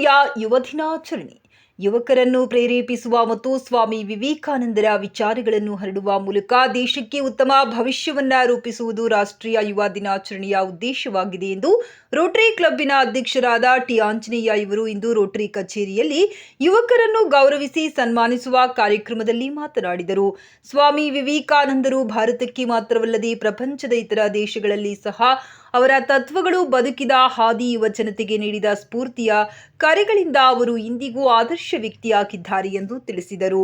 ರಾಷ್ಟ್ರೀಯ ಯುವ ದಿನಾಚರಣೆ ಯುವಕರನ್ನು ಪ್ರೇರೇಪಿಸುವ ಮತ್ತು ಸ್ವಾಮಿ ವಿವೇಕಾನಂದರ ವಿಚಾರಗಳನ್ನು ಹರಡುವ ಮೂಲಕ ದೇಶಕ್ಕೆ ಉತ್ತಮ ಭವಿಷ್ಯವನ್ನ ರೂಪಿಸುವುದು ರಾಷ್ಟ್ರೀಯ ಯುವ ದಿನಾಚರಣೆಯ ಉದ್ದೇಶವಾಗಿದೆ ಎಂದು ರೋಟರಿ ಕ್ಲಬ್ಬಿನ ಅಧ್ಯಕ್ಷರಾದ ಟಿ ಆಂಜನೇಯ ಇವರು ಇಂದು ರೋಟರಿ ಕಚೇರಿಯಲ್ಲಿ ಯುವಕರನ್ನು ಗೌರವಿಸಿ ಸನ್ಮಾನಿಸುವ ಕಾರ್ಯಕ್ರಮದಲ್ಲಿ ಮಾತನಾಡಿದರು. ಸ್ವಾಮಿ ವಿವೇಕಾನಂದರು ಭಾರತಕ್ಕೆ ಮಾತ್ರವಲ್ಲದೆ ಪ್ರಪಂಚದ ಇತರ ದೇಶಗಳಲ್ಲಿ ಸಹ ಅವರ ತತ್ವಗಳು ಬದುಕಿದ ಹಾದಿ ಯುವ ಜನತೆಗೆ ನೀಡಿದ ಸ್ಫೂರ್ತಿಯ ಕರೆಗಳಿಂದ ಅವರು ಇಂದಿಗೂ ಆದರ್ಶ ವ್ಯಕ್ತಿಯಾಗಿದ್ದಾರೆ ಎಂದು ತಿಳಿಸಿದರು.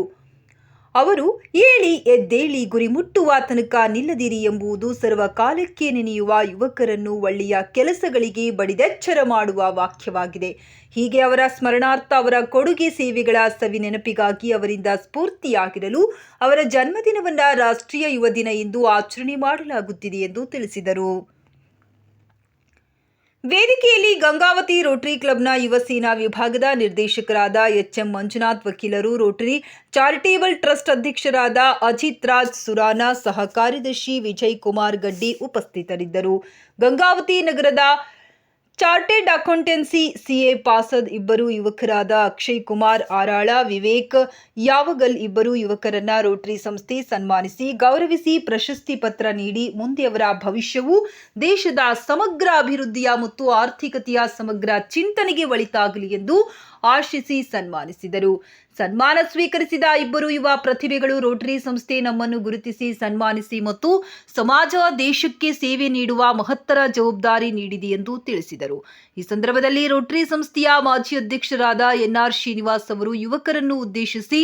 ಅವರು ಏಳಿ ಎದ್ದೇಳಿ ಗುರಿ ಮುಟ್ಟುವ ತನಕ ನಿಲ್ಲದಿರಿ ಎಂಬುದು ಸರ್ವಕಾಲಕ್ಕೆ ನೆನೆಯುವ ಯುವಕರನ್ನು ಒಳ್ಳೆಯ ಕೆಲಸಗಳಿಗೆ ಬಡಿದೆಚ್ಚರ ಮಾಡುವ ವಾಕ್ಯವಾಗಿದೆ. ಹೀಗೆ ಅವರ ಸ್ಮರಣಾರ್ಥ ಅವರ ಕೊಡುಗೆ ಸೇವೆಗಳ ಸವಿ ನೆನಪಿಗಾಗಿ ಅವರಿಂದ ಸ್ಫೂರ್ತಿಯಾಗಿರಲು ಅವರ ಜನ್ಮದಿನವನ್ನು ರಾಷ್ಟ್ರೀಯ ಯುವ ದಿನ ಎಂದು ಆಚರಣೆ ಮಾಡಲಾಗುತ್ತಿದೆ ಎಂದು ತಿಳಿಸಿದರು. ವೇದಿಕೆಯಲ್ಲಿ ಗಂಗಾವತಿ ರೋಟರಿ ಕ್ಲಬ್ನ ಯುವ ಸೇನಾ ವಿಭಾಗದ ನಿರ್ದೇಶಕರಾದ ಎಚ್ಎಂ ಮಂಜುನಾಥ್, ವಕೀಲರು, ರೋಟರಿ ಚಾರಿಟೇಬಲ್ ಟ್ರಸ್ಟ್ ಅಧ್ಯಕ್ಷರಾದ ಅಜಿತ್ ರಾಜ್ ಸುರಾನ, ಸಹ ಕಾರ್ಯದರ್ಶಿ ವಿಜಯ್ ಕುಮಾರ್ ಗಡ್ಡಿ ಉಪಸ್ಥಿತರಿದ್ದರು. ಗಂಗಾವತಿ ನಗರದ ಚಾರ್ಟೆಡ್ ಅಕೌಂಟೆನ್ಸಿ ಸಿಎ ಪಾಸದ್ ಇಬ್ಬರು ಯುವಕರಾದ ಅಕ್ಷಯ್ ಕುಮಾರ್ ಆರಾಳ, ವಿವೇಕ್ ಯಾವಗಲ್ ಇಬ್ಬರು ಯುವಕರನ್ನ ರೋಟರಿ ಸಂಸ್ಥೆ ಸನ್ಮಾನಿಸಿ ಗೌರವಿಸಿ ಪ್ರಶಸ್ತಿ ಪತ್ರ ನೀಡಿ ಮುಂದೆ ಅವರ ಭವಿಷ್ಯವು ದೇಶದ ಸಮಗ್ರ ಅಭಿವೃದ್ಧಿಯ ಮತ್ತು ಆರ್ಥಿಕತೆಯ ಸಮಗ್ರ ಚಿಂತನೆಗೆ ಒಳಿತಾಗಲಿ ಎಂದು ಆಶಿಸಿ ಸನ್ಮಾನಿಸಿದರು. ಸನ್ಮಾನ ಸ್ವೀಕರಿಸಿದ ಇಬ್ಬರು ಯುವ ಪ್ರತಿಭೆಗಳು ರೋಟರಿ ಸಂಸ್ಥೆ ನಮ್ಮನ್ನು ಗುರುತಿಸಿ ಸನ್ಮಾನಿಸಿ ಮತ್ತು ಸಮಾಜ ದೇಶಕ್ಕೆ ಸೇವೆ ನೀಡುವ ಮಹತ್ತರ ಜವಾಬ್ದಾರಿ ನೀಡಿದೆ ಎಂದು ತಿಳಿಸಿದರು. ಈ ಸಂದರ್ಭದಲ್ಲಿ ರೋಟರಿ ಸಂಸ್ಥೆಯ ಮಾಜಿ ಅಧ್ಯಕ್ಷರಾದ ಎನ್ಆರ್ ಶ್ರೀನಿವಾಸ್ ಅವರು ಯುವಕರನ್ನು ಉದ್ದೇಶಿಸಿ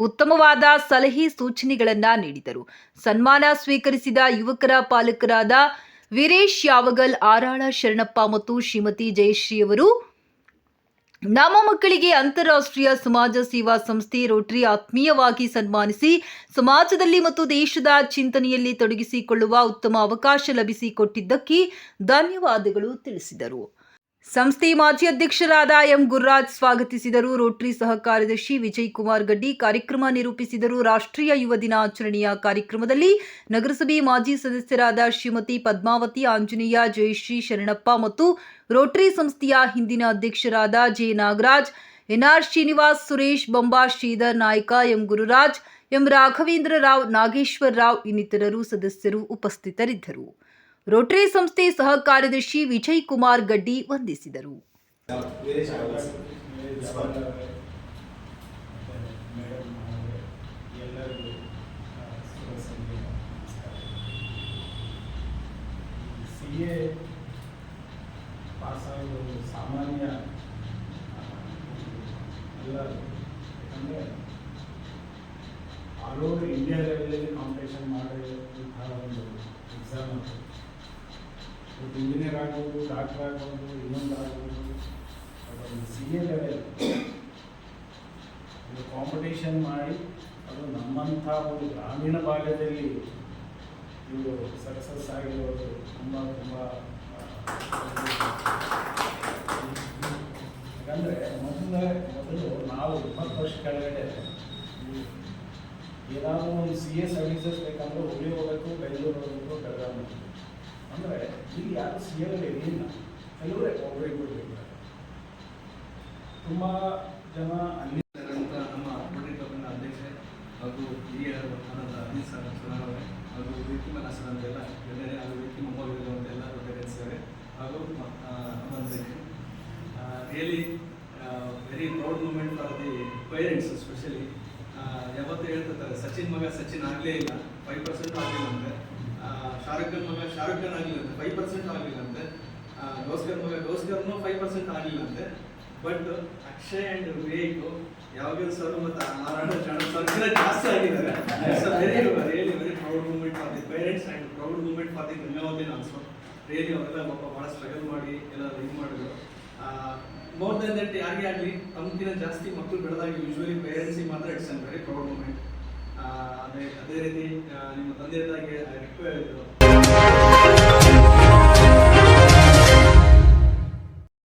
ಉತ್ತಮವಾದ ಸಲಹೆ ಸೂಚನೆಗಳನ್ನು ನೀಡಿದರು. ಸನ್ಮಾನ ಸ್ವೀಕರಿಸಿದ ಯುವಕರ ಪಾಲಕರಾದ ವೀರೇಶ್ ಯಾವಗಲ್, ಆರಾಳ ಶರಣಪ್ಪ ಮತ್ತು ಶ್ರೀಮತಿ ಜಯಶ್ರೀ ಅವರು ನಮ್ಮ ಮಕ್ಕಳಿಗೆ ಅಂತಾರಾಷ್ಟ್ರೀಯ ಸಮಾಜ ಸೇವಾ ಸಂಸ್ಥೆ ರೋಟರಿ ಆತ್ಮೀಯವಾಗಿ ಸನ್ಮಾನಿಸಿ ಸಮಾಜದಲ್ಲಿ ಮತ್ತು ದೇಶದ ಚಿಂತನೆಯಲ್ಲಿ ತೊಡಗಿಸಿಕೊಳ್ಳುವ ಉತ್ತಮ ಅವಕಾಶ ಲಭಿಸಿಕೊಟ್ಟಿದ್ದಕ್ಕೆ ಧನ್ಯವಾದಗಳು ತಿಳಿಸಿದರು. ಸಂಸ್ಥೆ ಮಾಜಿ ಅಧ್ಯಕ್ಷರಾದ ಎಂ ಗುರುರಾಜ್ ಸ್ವಾಗತಿಸಿದರು. ರೋಟರಿ ಸಹ ಕಾರ್ಯದರ್ಶಿ ವಿಜಯ್ ಕುಮಾರ್ ಗಡ್ಡಿ ಕಾರ್ಯಕ್ರಮ ನಿರೂಪಿಸಿದರು. ರಾಷ್ಟ್ರೀಯ ಯುವ ದಿನಾಚರಣೆಯ ಕಾರ್ಯಕ್ರಮದಲ್ಲಿ ನಗರಸಭೆ ಮಾಜಿ ಸದಸ್ಯರಾದ ಶ್ರೀಮತಿ ಪದ್ಮಾವತಿ, ಆಂಜನೇಯ, ಜಯಶ್ರೀ, ಶರಣಪ್ಪ ಮತ್ತು ರೋಟರಿ ಸಂಸ್ಥೆಯ ಹಿಂದಿನ ಅಧ್ಯಕ್ಷರಾದ J Nagaraj, N R Srinivas, Suresh Bomba, Sridhar Naika, M Gururaj, M Raghavendra Rao, Nageshwara Rao ಇನ್ನಿತರರು ಸದಸ್ಯರು ಉಪಸ್ಥಿತರಿದ್ದರು. ರೋಟರಿ ಸಂಸ್ಥೆ ಸಹ ಕಾರ್ಯದರ್ಶಿ ವಿಜಯ್ ಕುಮಾರ್ ಗಡ್ಡಿ ವಂದಿಸಿದರು. ಸಾಮಾನ್ಯ ಆಲ್ ಓವರ್ ಇಂಡಿಯಾ ಲೆವೆಲಲ್ಲಿ ಕಾಂಪಿಟೇಷನ್ ಮಾಡಿರುವಂತಹ ಒಂದು ಎಕ್ಸಾಮ್ ಅದು. ಇಂಜಿನಿಯರ್ ಆಗ್ಬೋದು, ಡಾಕ್ಟರ್ ಆಗ್ಬೋದು, ಇನ್ನೊಂದು ಆಗ್ಬೋದು, ಅದೊಂದು CA ಲೆವೆಲ್ ಒಂದು ಕಾಂಪಿಟೇಷನ್ ಮಾಡಿ ಅದು ನಮ್ಮಂಥ ಒಂದು ಗ್ರಾಮೀಣ ಭಾಗದಲ್ಲಿ ಇವರು ಸಕ್ಸಸ್ ಆಗಿರೋದು ತುಂಬ ಯಾಕಂದರೆ ಮೊದಲು ನಾವು 20 ವರ್ಷ ಕೆಳಗಡೆ ಏನಾದರೂ ಒಂದು CA ಸರ್ವಿಸಸ್ ಬೇಕಂದ್ರೆ ಹುಬ್ಳಿ ಹೋಗಬೇಕು, ಬೆಂಗಳೂರು ಹೋಗಬೇಕು, ಬೆಳಗಾವಿ ಅಂದರೆ ಇಲ್ಲಿ ಯಾರು CA ಇಲ್ಲ, ಕೆಲವರೇ ಒಬ್ಬರಿಗೆ ಬಿಡಬೇಕು. ತುಂಬ ಜನ ಅಲ್ಲಿ ನಮ್ಮ ರೋಟರಿ ಕ್ಲಬ್ನ ಅಧ್ಯಕ್ಷ ಹಾಗೂ ಹಿರಿಯ ಅಜಿತ್ ಸರ್ ಸುನಾರವರೇ ಹಾಗೂ ವಿಕ್ಕಿ ಮನಸ್ಸರ್ ಅಂತೆಲ್ಲ ಎಲ್ಲರೇ ಹಾಗೂ ವಿಕ್ಕಿ ಮೊಮ್ಮಗಳು ಅಂತೆಲ್ಲ ರೋಟರಿ ಸೇವೆ ಹಾಗೂ really very proud moment for the parents. Specially ಯಾವತ್ತೂ ಹೇಳ್ತಿರ್ತಾರೆ, ಸಚಿನ್ ಮಗ ಸಚಿನ್ ಆಗಲೇ ಇಲ್ಲ, 5% ಆಗಲಿಲ್ಲಂತೆ. ಶಾರುಖ್ ಖಾನ್ ಮಗ ಶಾರುಖ್ ಖಾನ್ ಆಗಲಿಲ್ಲಂತೆ, 5% ಆಗಲಿಲ್ಲಂತೆ. ಗೌಸ್ಕರ್ ಮಗ ಗೌಸ್ಕರ್ನು 5% ಆಗಲಿಲ್ಲಂತೆ. ಬಟ್ ಅಕ್ಷಯ್ ಆ್ಯಂಡ್ ವಿವೇಕ್ ಯಾವಾಗಲೂ ಸರ್ ಮತ್ತು ನಾರಾಯಣ ಸರ್ ಜಾಸ್ತಿ ಆಗಿದ್ದಾರೆ. Really very proud moment for the parents and proud moment for the Gangavati also. Really ಅವರೆಲ್ಲ ಭಾಳ ಸ್ಟ್ರಗಲ್ ಮಾಡಿ ಎಲ್ಲ ಇದು ಮಾಡಿದ್ರು. ಮೋರ್ ದೆನ್ ದಟ್ ಯಾರಿಗೆ ಆಗಲಿ ತಮ್ಮಕ್ಕಿಂತ ಜಾಸ್ತಿ ಮಕ್ಕಳು ಬೆಳೆದಾಗ ಯೂಶ್ವಲಿ ಪೇರೆಂಟ್ಸಿಗೆ ಮಾತ್ರ it's an very proud moment. ಅದೇ ರೀತಿ ನಿಮ್ಮ ತಂದೆ ತಾಯಿಗೆ ರಿಕ್ವೆಸ್ಟ್